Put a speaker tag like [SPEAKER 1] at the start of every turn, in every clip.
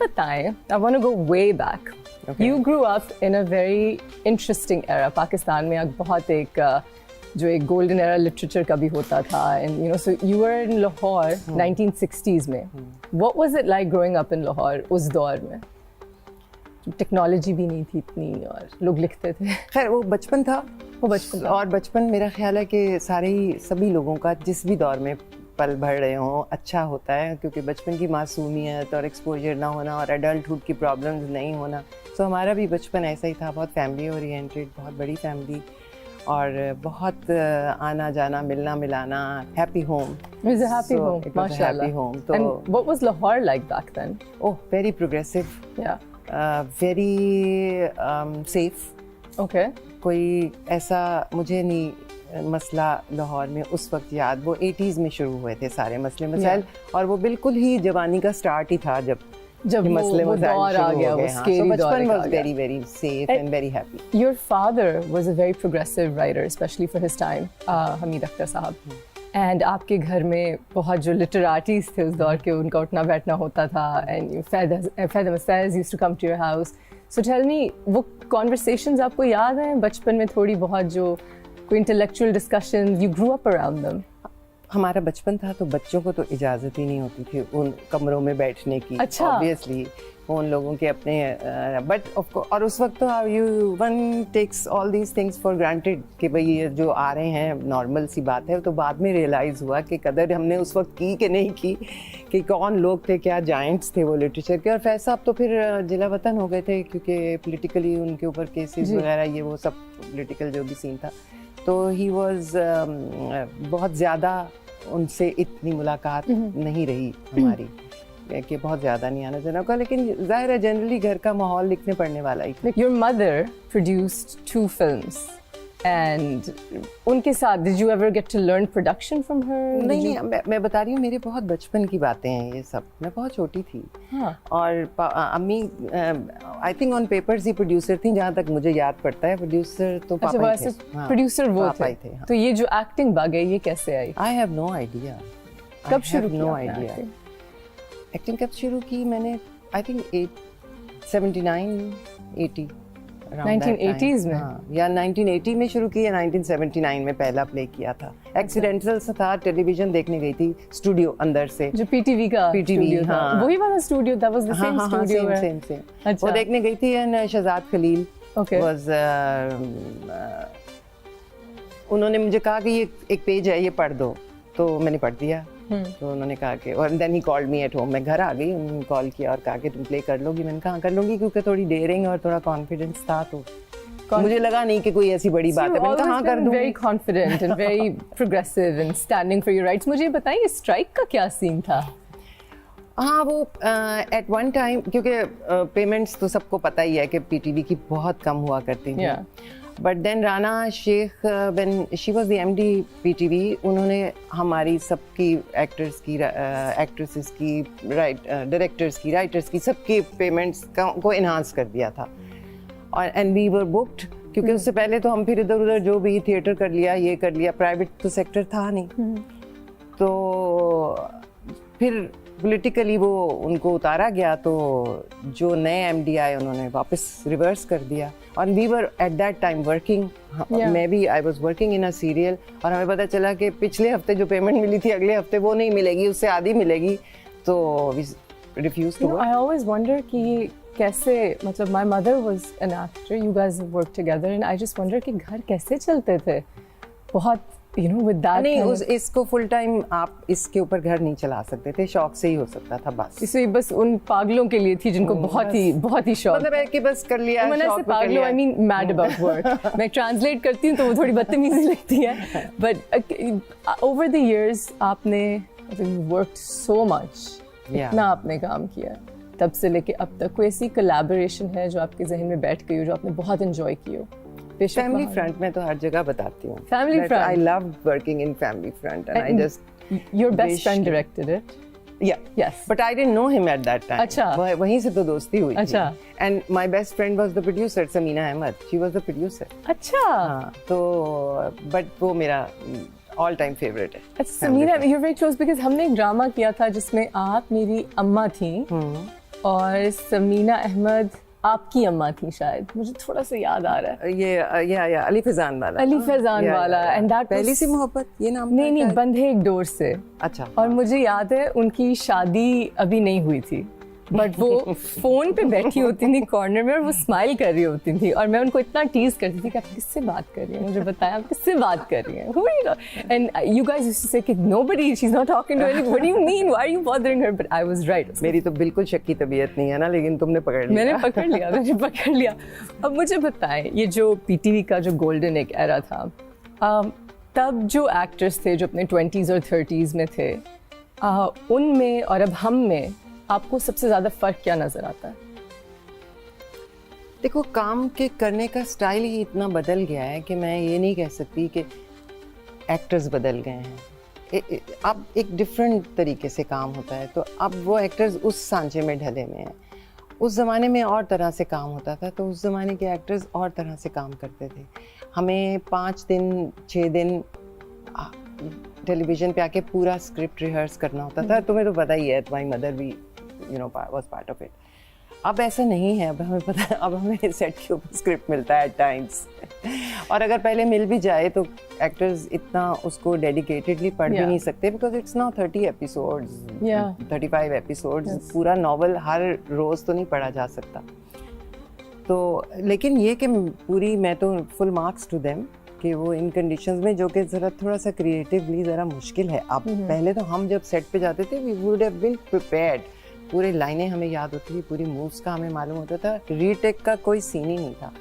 [SPEAKER 1] बताएं, I want to go way back.
[SPEAKER 2] Okay.
[SPEAKER 1] You grew up in a very interesting era. Pakistan में बहुत एक जो एक golden era literature का भी होता था, and you know, so you were in Lahore 1960s में. What was it like growing up in Lahore उस दौर में? टेक्नोलॉजी भी नहीं थी इतनी और लोग लिखते थे.
[SPEAKER 2] खैर वो बचपन था. और बचपन मेरा ख्याल है कि सभी लोगों का जिस भी दौर में पल भर रहे हों अच्छा होता है, क्योंकि बचपन की मासूमियत और एक्सपोजर ना होना और एडल्टहुड की प्रॉब्लम्स नहीं होना. तो हमारा भी बचपन ऐसा ही था, बहुत फैमिली ओरिएंटेड, बहुत बड़ी फैमिली और बहुत आना जाना मिलना मिलाना. Happy home.
[SPEAKER 1] It was a happy home, mashallah.
[SPEAKER 2] Happy home. तो
[SPEAKER 1] And what was Lahore like back then?
[SPEAKER 2] Oh, very progressive.
[SPEAKER 1] Yeah.
[SPEAKER 2] Very safe.
[SPEAKER 1] Okay.
[SPEAKER 2] कोई ऐसा मुझे नहीं मसला लाहौर में उस वक्त याद. वो 80s में शुरू हुए थे सारे मसले मसाइल और वो बिल्कुल ही जवानी का स्टार्ट ही था जब मसले
[SPEAKER 1] वो दौर आ गया, वो स्केरी दौर आ गया.
[SPEAKER 2] was very safe and very happy.
[SPEAKER 1] Your father was a very progressive writer, especially for his time, Hamid Akhtar साहब. And आपके घर में बहुत जो लिटरेटीज थे उस दौर के, उनका उठना बैठना होता था. And Faiz Faiz used to come to your house. So tell me, वो conversations आपको याद हैं बचपन में थोड़ी बहुत, जो कोई intellectual discussions, you grew up around them?
[SPEAKER 2] हमारा बचपन था तो बच्चों को तो इजाज़त ही नहीं होती थी उन कमरों में बैठने की.
[SPEAKER 1] अच्छा.
[SPEAKER 2] Obviously उन लोगों के अपने बट और उस वक्त तो one takes all these things for granted कि भाई ये जो आ रहे हैं नॉर्मल सी बात है. तो बाद में रियलाइज़ हुआ कि कदर हमने उस वक्त की कि नहीं की, कि कौन लोग थे, क्या जाइंट्स थे वो लिटरेचर के. और फैज साहब तो फिर जिला वतन हो गए थे क्योंकि पॉलिटिकली उनके ऊपर केसेस वगैरह ये वो सब पॉलिटिकल जो भी सीन था. तो ही वाज बहुत ज़्यादा उनसे इतनी मुलाकात नहीं रही हमारी कि बहुत ज़्यादा नहीं आना जाना का. लेकिन जाहिर है जनरली घर का माहौल लिखने पढ़ने वाला ही.
[SPEAKER 1] Your mother produced 2 films and उनके साथ did you ever get to learn production from her?
[SPEAKER 2] नहीं, मैं बता रही हूँ मेरे बहुत बचपन की बातें हैं ये सब. मैं बहुत छोटी थी.
[SPEAKER 1] हाँ.
[SPEAKER 2] और अम्मी I think on papers he producer थी जहाँ तक मुझे याद पड़ता है. प्रोड्यूसर तो पापा ही थे.
[SPEAKER 1] प्रोड्यूसर वो थे.
[SPEAKER 2] हाँ.
[SPEAKER 1] तो ये जो एक्टिंग बग है ये कैसे आई?
[SPEAKER 2] I have no idea.
[SPEAKER 1] कब शुरू किया?
[SPEAKER 2] No idea. एक्टिंग कब शुरू की मैंने? आई थिंक 79 80
[SPEAKER 1] 1980s में.
[SPEAKER 2] हाँ, या 1980 में शुरू की या 1979 में पहला प्ले किया था. एक्सीडेंटल से था. टेलीविजन देखने गई थी स्टूडियो अंदर से,
[SPEAKER 1] जो पीटीवी का स्टूडियो था.
[SPEAKER 2] हाँ.
[SPEAKER 1] वही वाला studio, that was the same studio.
[SPEAKER 2] Same.
[SPEAKER 1] अच्छा.
[SPEAKER 2] वो देखने गई थी. एंड शहजाद खलील was उन्होंने मुझे कहा कि ये एक पेज है ये पढ़ दो. तो मैंने पढ़ दिया. तो उन्होंने कहा कि और then he called me at home. मैं घर आ गई, उन्होंने कॉल किया और कहा कि तुम प्ले कर लोगी. मैंने कहा कर लूँगी क्योंकि थोड़ी डेयरिंग और थोड़ा कॉन्फिडेंस था. तो मुझे लगा नहीं कि कोई ऐसी बड़ी बात है. मैंने कहा हाँ कर दूँगी.
[SPEAKER 1] very confident and very progressive and standing for your rights. मुझे बताइए स्ट्राइक का क्या सीन था?
[SPEAKER 2] हाँ वो एट वन टाइम क्योंकि पेमेंट्स तो सबको पता ही है कि पीटीवी की बहुत कम हुआ करती थी. But then Rana Shaikh when she was the MD PTV, उन्होंने हमारी सबकी एक्टर्स की एक्ट्रेसेस की डायरेक्टर्स की राइटर्स की सबकी पेमेंट्स को इन्हांस कर दिया था. और एंड वी वर बुक्ड क्योंकि उससे पहले तो हम फिर इधर उधर जो भी थिएटर कर लिया ये कर लिया. प्राइवेट तो सेक्टर था नहीं. तो फिर पॉलिटिकली वो उनको उतारा गया. तो जो नए एमडी आए उन्होंने वापस रिवर्स कर दिया. और we were at that time working. मैं भी I was working in a serial. और हमें पता चला कि पिछले हफ्ते जो पेमेंट मिली थी अगले हफ्ते वो नहीं मिलेगी, उससे आधी मिलेगी. तो we refuse to work.
[SPEAKER 1] I always wonder कि कैसे, मतलब my mother was an actor, you guys work together, and I just wonder कि घर कैसे चलते थे. बहुत you know with that
[SPEAKER 2] नहीं इसको फुल टाइम आप इसके ऊपर घर नहीं चला सकते थे. शौक से ही हो सकता था बस.
[SPEAKER 1] इसलिए बस उन पागलों के लिए थी जिनको बहुत ही शौक.
[SPEAKER 2] मतलब है कि बस कर लिया.
[SPEAKER 1] मैंने ऐसे पागलों I mean mad about work. मैं ट्रांसलेट करती हूँ तो वो थोड़ी बदतमीजी लगती है. बट ओवर द इयर्स आपने वर्कड सो मच. इतना आपने काम किया तब से लेके अब तक. कोई ऐसी कोलैबोरेशन है जो आपके जहन में बैठ गई हो, जो आपने बहुत एंजॉय की हो?
[SPEAKER 2] फैमिली फ्रंट में तो हर जगह बताती हूँ.
[SPEAKER 1] Family front.
[SPEAKER 2] I love working in family front end I just
[SPEAKER 1] your best friend directed it.
[SPEAKER 2] Yes. But I didn't know him at that time.
[SPEAKER 1] अच्छा.
[SPEAKER 2] वहीं से तो दोस्ती हुई
[SPEAKER 1] अच्छा.
[SPEAKER 2] थी. And my best friend was the producer, Samina Ahmed. She was the producer.
[SPEAKER 1] अच्छा.
[SPEAKER 2] हाँ. तो but वो मेरा all time favorite है.
[SPEAKER 1] अच्छा, Samina, you're very close because हमने एक ड्रामा किया था जिसमें आप मेरी अम्मा थी. और समीना अहमद आपकी अम्मा थी शायद, मुझे थोड़ा सा याद आ रहा है।
[SPEAKER 2] ये अली फैजान वाला,
[SPEAKER 1] अली फैजान वाला, एंड दैट
[SPEAKER 2] पहली सी मोहब्बत, ये नाम
[SPEAKER 1] नहीं बंधे एक डोर से।
[SPEAKER 2] अच्छा।
[SPEAKER 1] और मुझे याद है उनकी शादी अभी नहीं हुई थी, बट वो फोन पे बैठी होती थी कॉर्नर में और वो स्माइल कर रही होती थी, और मैं उनको इतना टीज करती थी कि आप किससे बात कर रही हैं, मुझे बताएं आप किससे बात कर रही हैं। And you guys used to say कि nobody, she is not talking to anybody, what do you mean, why are you bothering her, but I was right.
[SPEAKER 2] मेरी तो बिल्कुल शक्की तबीयत नहीं है ना, लेकिन तुमने पकड़ लिया।
[SPEAKER 1] मैंने पकड़ लिया। अब मुझे बताएं, ये जो पीटीवी का जो गोल्डन एक एरा था, तब जो एक्टर्स थे जो अपने 20s और 30s में थे, उनमें और अब हम में आपको सबसे ज़्यादा फ़र्क क्या नज़र आता है?
[SPEAKER 2] देखो, काम के करने का स्टाइल ही इतना बदल गया है कि मैं ये नहीं कह सकती कि एक्टर्स बदल गए हैं। अब एक डिफरेंट तरीके से काम होता है, तो अब वो एक्टर्स उस सांचे में ढले हुए हैं। उस ज़माने में और तरह से काम होता था, तो उस ज़माने के एक्टर्स और तरह से काम करते थे। हमें 5 दिन 6 दिन टेलीविज़न पे आके पूरा स्क्रिप्ट रिहर्स करना होता था। तुम्हें तो पता ही है, तुम्हारी मदर भी was part of it. अब ऐसा नहीं है, अब हमें पता है, अब हमें सेट के ऊपर स्क्रिप्ट मिलता है एट टाइम्स। और अगर पहले मिल भी जाए तो एक्टर्स इतना उसको डेडिकेटेडली पढ़ भी नहीं सकते, because it's now 30 episodes, 35 episodes, पूरा नॉवल हर रोज़ तो नहीं पढ़ा जा सकता। तो लेकिन ये कि पूरी, मैं तो फुल मार्क्स टू देम कि वो इन कंडीशंस में, जो कि ज़रा थोड़ा सा क्रिएटिवली ज़रा मुश्किल है। अब पहले तो हम जब सेट पे जाते थे, we would have been prepared, पूरे लाइनें हमें याद होती थी, पूरी मूव्स का हमें मालूम होता था। रीटेक का कोई सीन ही नहीं था,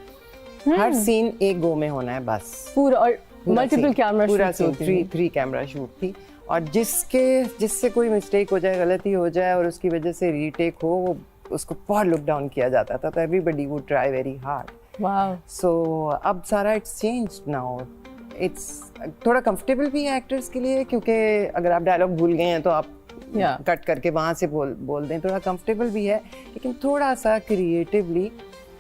[SPEAKER 2] हर सीन एक गो में होना है बस,
[SPEAKER 1] पूरा, और मल्टीपल कैमरा
[SPEAKER 2] पूरा सीन, 3 कैमरा शूट थी, और जिससे कोई मिस्टेक हो जाए, गलती हो जाए और उसकी वजह से रीटेक हो, वो उसको बहुत लुक डाउन किया जाता था। तो everybody would try very hard.
[SPEAKER 1] Wow.
[SPEAKER 2] So अब सारा इट्स चेंज्ड नाउ, इट्स थोड़ा कंफर्टेबल भी है एक्टर्स के लिए, क्योंकि अगर आप डायलॉग भूल गए हैं तो आप कट करके वहाँ से बोल दें, थोड़ा कंफर्टेबल भी है, लेकिन थोड़ा सा क्रिएटिवली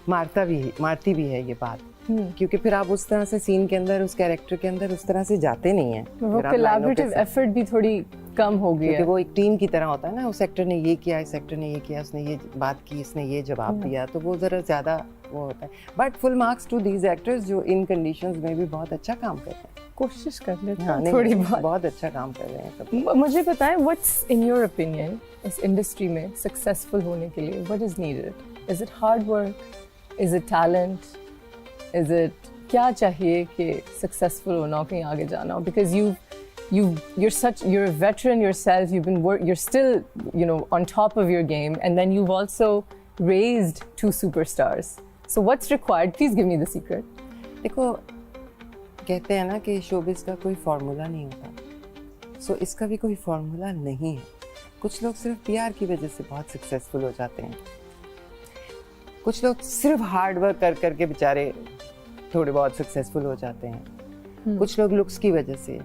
[SPEAKER 2] मारती भी है ये बात, क्योंकि फिर आप उस तरह से सीन के अंदर, उस कैरेक्टर के अंदर उस तरह से जाते नहीं हैं।
[SPEAKER 1] वो कोलैबोरेटिव एफर्ट भी थोड़ी कम हो गई है,
[SPEAKER 2] क्योंकि वो एक टीम की तरह होता है ना, उस एक्टर ने ये किया, इस एक्टर ने ये किया, उसने ये बात की, इसने ये जवाब दिया, तो वो ज़रा ज़्यादा वो होता है। But full marks to these actors जो इन कंडीशंस में भी बहुत अच्छा काम कर रहे हैं,
[SPEAKER 1] कोशिश कर लेते
[SPEAKER 2] हैं, थोड़ी बहुत अच्छा काम कर रहे हैं सब।
[SPEAKER 1] मुझे बताएं, व्हाट्स इन योर ओपिनियन इस इंडस्ट्री में सक्सेसफुल होने के लिए what is needed? Is it hard work, is it talent, is it, क्या चाहिए कि सक्सेसफुल होना हो, कहीं आगे जाना हो? Because you're a veteran yourself, you're still, you know, on top of your game, and then you've also raised 2 superstars. So what's required? Please give me the secret.
[SPEAKER 2] देखो, कहते हैं ना कि शोबिज़ का कोई फार्मूला नहीं होता, सो इसका भी कोई फार्मूला नहीं है। कुछ लोग सिर्फ पीआर की वजह से बहुत सक्सेसफुल हो जाते हैं, कुछ लोग सिर्फ हार्ड वर्क कर के बेचारे थोड़े बहुत सक्सेसफुल हो जाते हैं, कुछ लोग लुक्स की वजह से।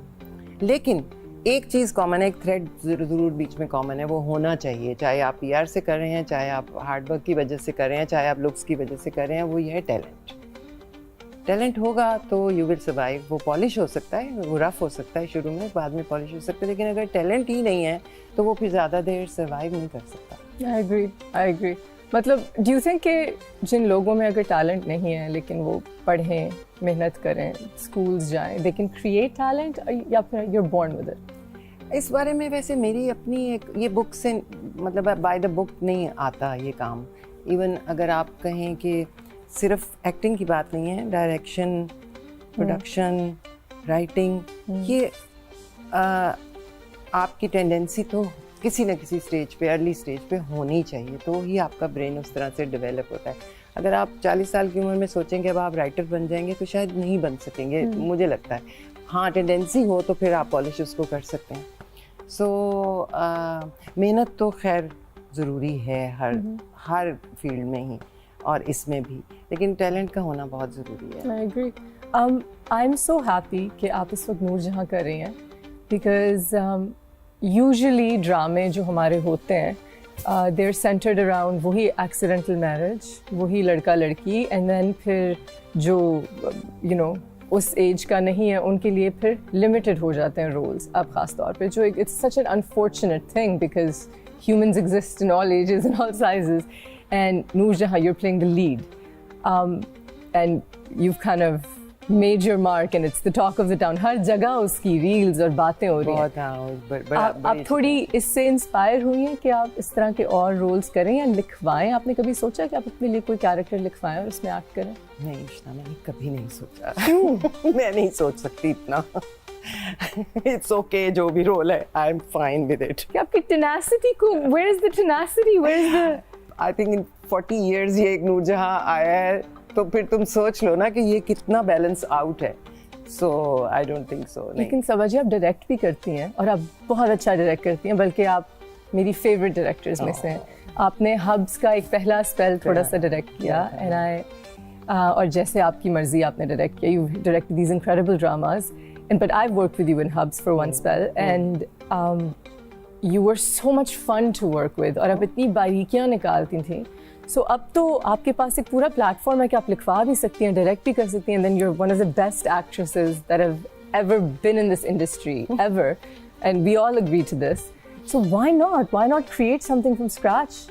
[SPEAKER 2] लेकिन एक चीज़ कॉमन है, एक थ्रेड ज़रूर बीच में कॉमन है, वो होना चाहिए, चाहे आप पीआर से कर रहे हैं, चाहे आप हार्ड वर्क की वजह से कर रहे हैं, चाहे आप लुक्स की वजह से कर रहे हैं, वो ये है टैलेंट। टैलेंट होगा तो यू विल सर्वाइव। वो पॉलिश हो सकता है, वो रफ हो सकता है शुरू में, बाद में पॉलिश हो सकता है, लेकिन अगर टैलेंट ही नहीं है तो वो फिर ज़्यादा देर सर्वाइव नहीं कर सकता।
[SPEAKER 1] I agree. मतलब डू यू थिंक कि जिन लोगों में अगर टैलेंट नहीं है लेकिन वो पढ़ें, मेहनत करें, स्कूल्स जाएं, दे कैन क्रिएट टैलेंट, या फिर you are born with it?
[SPEAKER 2] इस बारे में वैसे मेरी अपनी एक, ये बुक से, मतलब बाय द बुक नहीं आता ये काम। इवन अगर आप कहें कि सिर्फ एक्टिंग की बात नहीं है, डायरेक्शन, प्रोडक्शन, राइटिंग, ये आपकी टेंडेंसी तो किसी न किसी स्टेज पे, अर्ली स्टेज पे होनी चाहिए, तो ही आपका ब्रेन उस तरह से डेवलप होता है। अगर आप 40 साल की उम्र में सोचेंगे अब आप राइटर बन जाएंगे तो शायद नहीं बन सकेंगे, मुझे लगता है। हाँ, टेंडेंसी हो तो फिर आप पॉलिश उसको कर सकते हैं। सो मेहनत तो खैर ज़रूरी है हर फील्ड में ही, और इसमें भी, लेकिन टैलेंट का होना बहुत ज़रूरी है।
[SPEAKER 1] आई एग्री। आई एम सो हैप्पी कि आप इस वक्त नूरजहां कर रही हैं, बिकॉज यूजुअली ड्रामे जो हमारे होते हैं दे आर सेंटर्ड अराउंड वही एक्सीडेंटल मैरिज, वही लड़का लड़की, एंड देन फिर जो यू नो उस एज का नहीं है उनके लिए फिर लिमिटेड हो जाते हैं रोल्स। अब ख़ास तौर पे जो it's such an unfortunate thing, because humans exist in all ages and all sizes. And Noor Jahan, you're playing the lead. And you've kind of made your mark and it's the talk of the town. हर जगह उसकी reels और बातें हो रही हैं.
[SPEAKER 2] बहुत हाँ,
[SPEAKER 1] आप थोड़ी इससे इंस्पायर हुई हैं कि आप इस तरह के और रोल्स करें या लिखवाएं? आपने कभी सोचा कि आप अपने लिए कोई कैरेक्टर लिखवाएं और उसमें एक्ट करें?
[SPEAKER 2] नहीं इश्ना, मैंने कभी नहीं सोचा. क्यों? मैं नहीं सोच सकती इतना. It's okay, जो भी रोल है, I'm fine with it.
[SPEAKER 1] कि आपकी tenacity को, where is the tenacity? Where is the?
[SPEAKER 2] I think in 40 years ये एक नूर जहाँ आया है, तो फिर तुम सोच लो ना कि ये कितना बैलेंस आउट है. So I don't think so.
[SPEAKER 1] लेकिन सबा जी आप डायरेक्ट भी करती हैं और आप बहुत अच्छा डायरेक्ट करती हैं, बल्कि आप मेरी फेवरेट डायरेक्टर्स में से हैं. आपने हब्स का एक पहला स्पेल थोड़ा सा डायरेक्ट किया एंड और जैसे आपकी मर्जी आपने डायरेक्ट किया. You direct these incredible dramas and but I've worked with you in Hubs for one spell and you were so much fun to work with और आप इतनी बारीकियां निकालती थी. So अब तो आपके पास एक पूरा प्लेटफॉर्म है कि आप लिखवा भी सकती हैं, डायरेक्ट भी कर सकती हैं. And then you're one of the best actresses that have ever been in this industry ever and we all agree to this. So why not create something from scratch?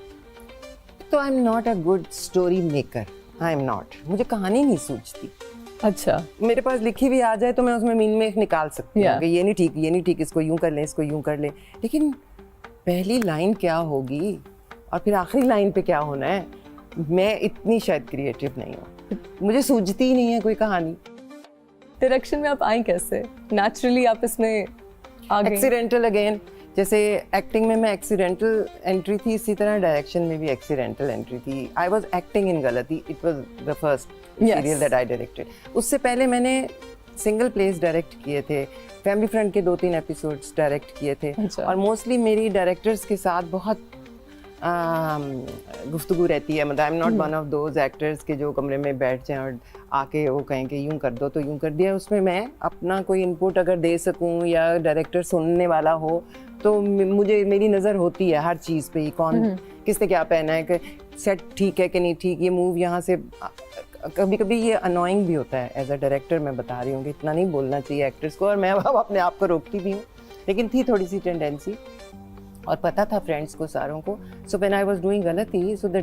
[SPEAKER 2] तो I'm not a good story maker. I'm not. मुझे कहानी नहीं सूझती.
[SPEAKER 1] अच्छा,
[SPEAKER 2] मेरे पास लिखी भी आ जाए तो मैं उसमें मीन में निकाल सकती हूँ कि ये नहीं ठीक, इसको यूं कर ले, इसको यूं कर ले. लेकिन पहली लाइन क्या होगी और फिर आखिरी लाइन पे क्या होना है, मैं इतनी शायद क्रिएटिव नहीं हूँ. मुझे सूझती ही नहीं है कोई कहानी.
[SPEAKER 1] डायरेक्शन में आप आई कैसे? नेचुरली आप इसमें आ गई?
[SPEAKER 2] एक्सीडेंटल अगेन, जैसे एक्टिंग में मैं एक्सीडेंटल एंट्री थी, इसी तरह डायरेक्शन में भी एक्सीडेंटल एंट्री थी. आई वाज एक्टिंग इन गलती. It was the first serial that I directed. उससे पहले मैंने सिंगल प्लेस डायरेक्ट किए थे, फैमिली फ्रेंड के 2-3 एपिसोड्स डायरेक्ट किए थे. और मोस्टली मेरी डायरेक्टर्स के साथ बहुत गुफ्तगू रहती है. मतलब I am not one of those actors के जो कमरे में बैठ जाएं और आके वो कहें कि यूं कर दो तो यूं कर दिया. उसमें मैं अपना कोई इनपुट अगर दे सकूं या डायरेक्टर सुनने वाला हो तो मुझे मेरी नज़र होती है हर चीज़ पे. कौन किसने क्या पहना है, कि सेट ठीक है कि नहीं ठीक, ये मूव यहाँ से. कभी कभी ये अनोइंग भी होता है. एज अ डायरेक्टर मैं बता रही हूँ कि इतना नहीं बोलना चाहिए एक्टर्स को, और मैं अब अपने आप को रोकती भी हूँ. लेकिन थी थोड़ी सी टेंडेंसी और पता था फ्रेंड्स को सारों को. So when I was doing गलती, सो द